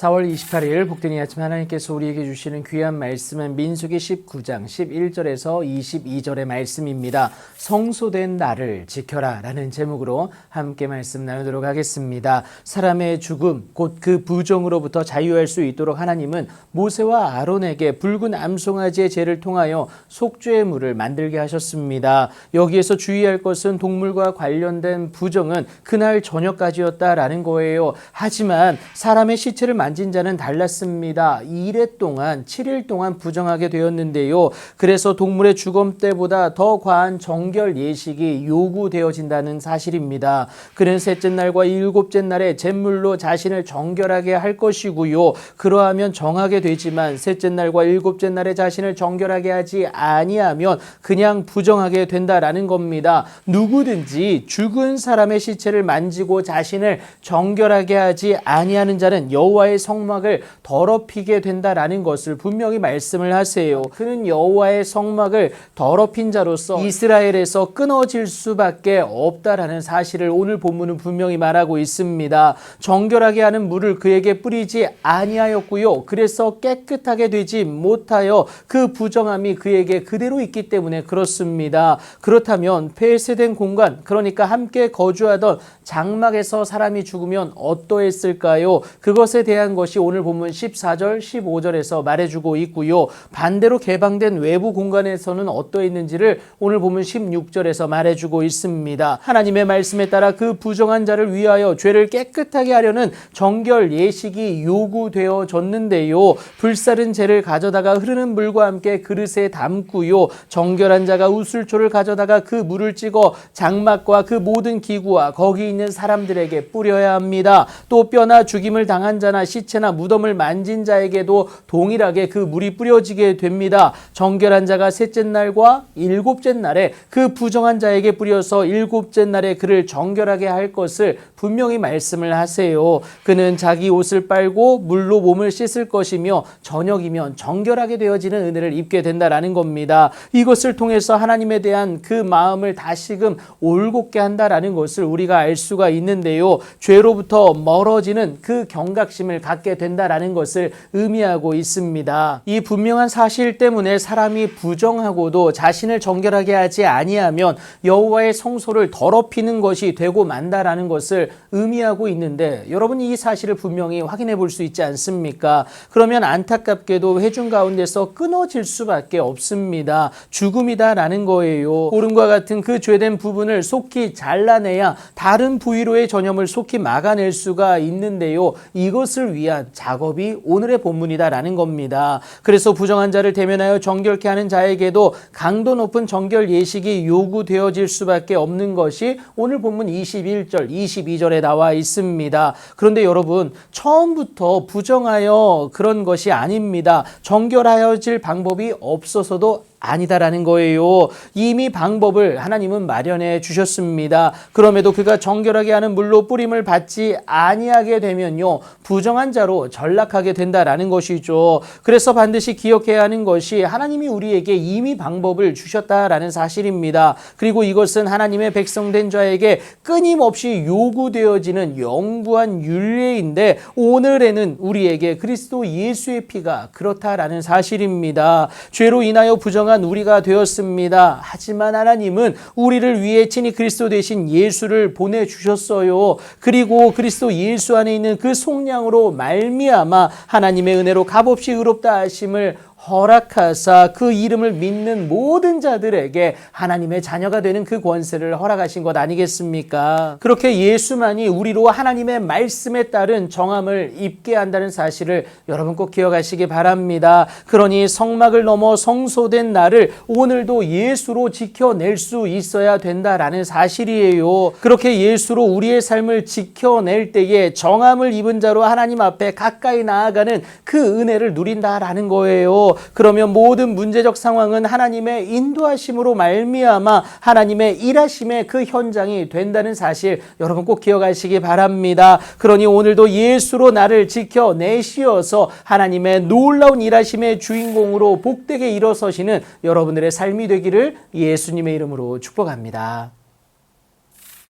4월 28일 복된 이 아침 하나님께서 우리에게 주시는 귀한 말씀은 민수기 19장 11절에서 22절의 말씀입니다. 성소된 나를 지켜라 라는 제목으로 함께 말씀 나누도록 하겠습니다. 사람의 죽음 곧 그 부정으로부터 자유할 수 있도록 하나님은 모세와 아론에게 붉은 암송아지의 재를 통하여 속죄의 물을 만들게 하셨습니다. 여기에서 주의할 것은 동물과 관련된 부정은 그날 저녁까지였다라는 거예요. 하지만 사람의 시체를 만진 자는 달랐습니다. 2일 동안 7일 동안 부정하게 되었는데요. 그래서 동물의 죽음 때보다 더 과한 정결 예식이 요구되어진다는 사실입니다. 그는 셋째 날과 일곱째 날에 잿물로 자신을 정결하게 할 것이고요. 그러하면 정하게 되지만 셋째 날과 일곱째 날에 자신을 정결하게 하지 아니하면 그냥 부정하게 된다라는 겁니다. 누구든지 죽은 사람의 시체를 만지고 자신을 정결하게 하지 아니하는 자는 여호와의 성막을 더럽히게 된다라는 것을 분명히 말씀을 하세요. 그는 여호와의 성막을 더럽힌 자로서 이스라엘에서 끊어질 수밖에 없다라는 사실을 오늘 본문은 분명히 말하고 있습니다. 정결하게 하는 물을 그에게 뿌리지 아니하였고요. 그래서 깨끗하게 되지 못하여 그 부정함이 그에게 그대로 있기 때문에 그렇습니다. 그렇다면 폐쇄된 공간, 그러니까 함께 거주하던 장막에서 사람이 죽으면 어떠했을까요? 그것에 대한 것이 오늘 본문 14절, 15절에서 말해주고 있고요. 반대로 개방된 외부 공간에서는 어떠했는지를 오늘 본문 16절에서 말해주고 있습니다. 하나님의 말씀에 따라 그 부정한 자를 위하여 죄를 깨끗하게 하려는 정결 예식이 요구되어졌는데요. 불사른 재를 가져다가 흐르는 물과 함께 그릇에 담고요. 정결한 자가 우슬초를 가져다가 그 물을 찍어 장막과 그 모든 기구와 거기 있는 사람들에게 뿌려야 합니다. 또 뼈나 죽임을 당한 자나 시체나 무덤을 만진 자에게도 동일하게 그 물이 뿌려지게 됩니다. 정결한 자가 셋째 날과 일곱째 날에 그 부정한 자에게 뿌려서 일곱째 날에 그를 정결하게 할 것을 분명히 말씀을 하세요. 그는 자기 옷을 빨고 물로 몸을 씻을 것이며 저녁이면 정결하게 되어지는 은혜를 입게 된다라는 겁니다. 이것을 통해서 하나님에 대한 그 마음을 다시금 올곧게 한다라는 것을 우리가 알 수가 있는데요. 죄로부터 멀어지는 그 경각심을 갖게 된다라는 것을 의미하고 있습니다. 이 분명한 사실 때문에 사람이 부정하고도 자신을 정결하게 하지 아니하면 여호와의 성소를 더럽히는 것이 되고 만다라는 것을 의미하고 있는데, 여러분 이 사실을 분명히 확인해 볼 수 있지 않습니까? 그러면 안타깝게도 회중 가운데서 끊어질 수밖에 없습니다. 죽음이다라는 거예요. 오름과 같은 그 죄된 부분을 속히 잘라내야 다른 부위로의 전염을 속히 막아낼 수가 있는데요. 이것을 위한 작업이 오늘의 본문이다라는 겁니다. 그래서 부정한 자를 대면하여 정결케 하는 자에게도 강도 높은 정결 예식이 요구되어질 수밖에 없는 것이 오늘 본문 21절, 22절에 나와 있습니다. 그런데 여러분, 처음부터 부정하여 그런 것이 아닙니다. 정결하여질 방법이 없어서도 아니다라는 거예요. 이미 방법을 하나님은 마련해 주셨습니다. 그럼에도 그가 정결하게 하는 물로 뿌림을 받지 아니하게 되면요, 부정한 자로 전락하게 된다라는 것이죠. 그래서 반드시 기억해야 하는 것이 하나님이 우리에게 이미 방법을 주셨다라는 사실입니다. 그리고 이것은 하나님의 백성된 자에게 끊임없이 요구되어지는 영구한 율례인데, 오늘에는 우리에게 그리스도 예수의 피가 그렇다라는 사실입니다. 죄로 인하여 부정한 우리가 되었습니다. 하지만 하나님은 우리를 위해 친히 그리스도 대신 예수를 보내주셨어요. 그리고 그리스도 예수 안에 있는 그 속량으로 말미암아 하나님의 은혜로 값없이 의롭다 하심을 허락하사 그 이름을 믿는 모든 자들에게 하나님의 자녀가 되는 그 권세를 허락하신 것 아니겠습니까? 그렇게 예수만이 우리로 하나님의 말씀에 따른 정함을 입게 한다는 사실을 여러분 꼭 기억하시기 바랍니다. 그러니 성막을 넘어 성소된 나를 오늘도 예수로 지켜낼 수 있어야 된다라는 사실이에요. 그렇게 예수로 우리의 삶을 지켜낼 때에 정함을 입은 자로 하나님 앞에 가까이 나아가는 그 은혜를 누린다라는 거예요. 그러면 모든 문제적 상황은 하나님의 인도하심으로 말미암아 하나님의 일하심의 그 현장이 된다는 사실 여러분 꼭 기억하시기 바랍니다. 그러니 오늘도 예수로 나를 지켜내시어서 하나님의 놀라운 일하심의 주인공으로 복되게 일어서시는 여러분들의 삶이 되기를 예수님의 이름으로 축복합니다.